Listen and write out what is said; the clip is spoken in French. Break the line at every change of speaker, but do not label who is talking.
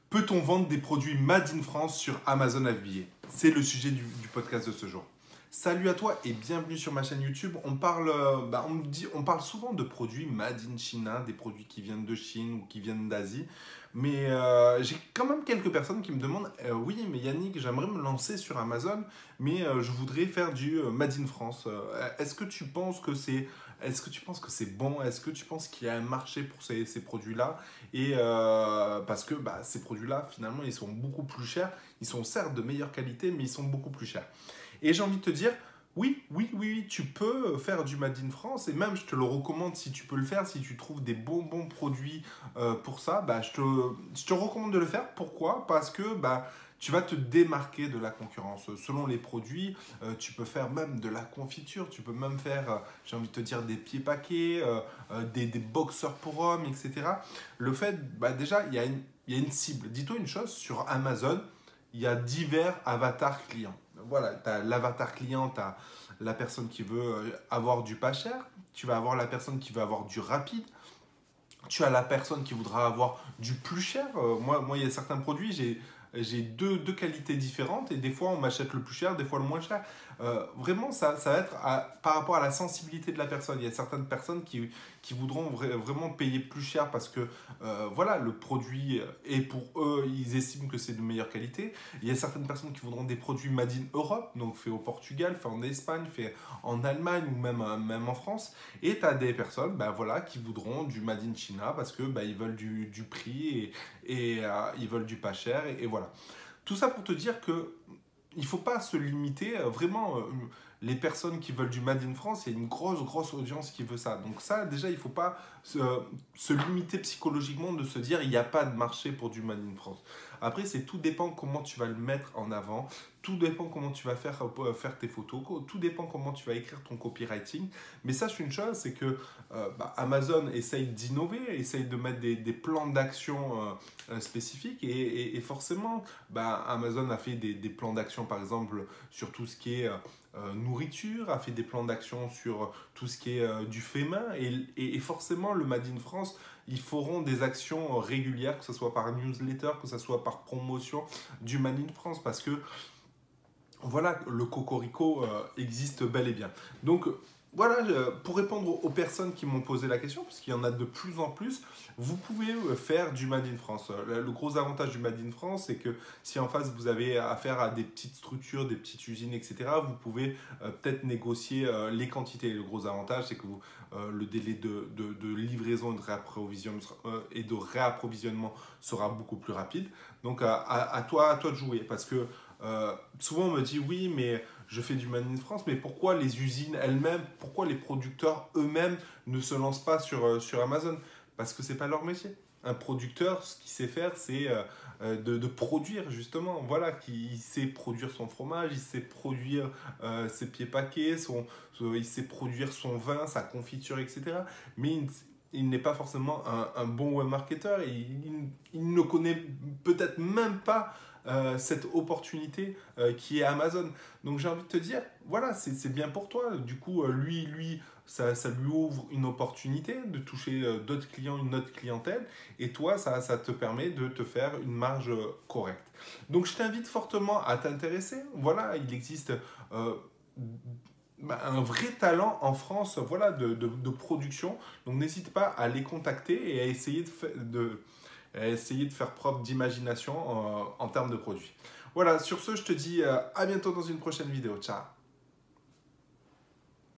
Peut-on vendre des produits Made in France sur Amazon FBA? C'est le sujet du podcast de ce jour. Salut à toi et bienvenue sur ma chaîne YouTube. On parle, on parle souvent de produits Made in China, des produits qui viennent de Chine ou qui viennent d'Asie. Mais j'ai quand même quelques personnes qui me demandent oui, mais Yannick, j'aimerais me lancer sur Amazon, mais je voudrais faire du Made in France. Est-ce que tu penses que c'est bon? Est-ce que tu penses qu'il y a un marché pour ces produits-là? Et parce que ces produits-là, finalement, ils sont beaucoup plus chers. Ils sont certes de meilleure qualité, mais ils sont beaucoup plus chers. Et j'ai envie de te dire, oui, tu peux faire du Made in France et même je te le recommande si tu peux le faire, si tu trouves des bons produits pour ça, je te recommande de le faire. Pourquoi? Parce que tu vas te démarquer de la concurrence. Selon les produits, tu peux faire même de la confiture, tu peux même faire, j'ai envie de te dire, des pieds paquets, des boxeurs pour hommes, etc. Le fait, déjà, il y a une cible. Dis-toi une chose, sur Amazon, il y a divers avatars clients. Voilà, tu as l'avatar client, tu as la personne qui veut avoir du pas cher, tu vas avoir la personne qui veut avoir du rapide, tu as la personne qui voudra avoir du plus cher. Moi, il y a certains produits, j'ai deux qualités différentes et des fois on m'achète le plus cher, des fois le moins cher. Vraiment, ça va être par rapport à la sensibilité de la personne. Il y a certaines personnes qui voudront vraiment payer plus cher parce que voilà, le produit est pour eux, ils estiment que c'est de meilleure qualité. Il y a certaines personnes qui voudront des produits Made in Europe, donc fait au Portugal, fait en Espagne, fait en Allemagne ou même en France. Et tu as des personnes voilà, qui voudront du Made in China parce que ils veulent du prix et ils veulent du pas cher et voilà. Tout ça pour te dire que il ne faut pas se limiter, vraiment, les personnes qui veulent du Made in France, il y a une grosse audience qui veut ça. Donc ça, déjà, il ne faut pas se limiter psychologiquement de se dire il n'y a pas de marché pour du Made in France. Après, tout dépend comment tu vas le mettre en avant, tout dépend comment tu vas faire tes photos, tout dépend comment tu vas écrire ton copywriting. Mais sache une chose, c'est que Amazon essaye d'innover, essaye de mettre des plans d'action spécifiques et forcément, Amazon a fait des plans d'action par exemple sur tout ce qui est nourriture, a fait des plans d'action sur tout ce qui est du fait main et forcément le Made in France, ils feront des actions régulières, que ce soit par newsletter, que ce soit par promotion du Made in France parce que voilà, le cocorico existe bel et bien. Donc voilà, pour répondre aux personnes qui m'ont posé la question, parce qu'il y en a de plus en plus, vous pouvez faire du Made in France. Le gros avantage du Made in France, c'est que si en face vous avez affaire à des petites structures, des petites usines, etc., vous pouvez peut-être négocier les quantités. Le gros avantage, c'est que le délai de livraison et de réapprovisionnement sera beaucoup plus rapide. Donc à toi de jouer, parce que souvent on me dit oui, mais je fais du Made in France, mais pourquoi les usines elles-mêmes, pourquoi les producteurs eux-mêmes ne se lancent pas sur Amazon? Parce que c'est pas leur métier. Un producteur, ce qu'il sait faire, c'est de produire justement. Voilà, il sait produire son fromage, il sait produire ses pieds paquets, il sait produire son vin, sa confiture, etc. Mais il n'est pas forcément un bon web marketeur et il ne connaît peut-être même pas cette opportunité qui est Amazon. Donc j'ai envie de te dire, voilà, c'est bien pour toi. Du coup, ça lui ouvre une opportunité de toucher d'autres clients, une autre clientèle. Et toi, ça te permet de te faire une marge correcte. Donc je t'invite fortement à t'intéresser. Voilà, il existe un vrai talent en France, voilà, de production. Donc n'hésite pas à les contacter et à essayer de faire preuve d'imagination en termes de produits. Voilà, sur ce, je te dis à bientôt dans une prochaine vidéo. Ciao!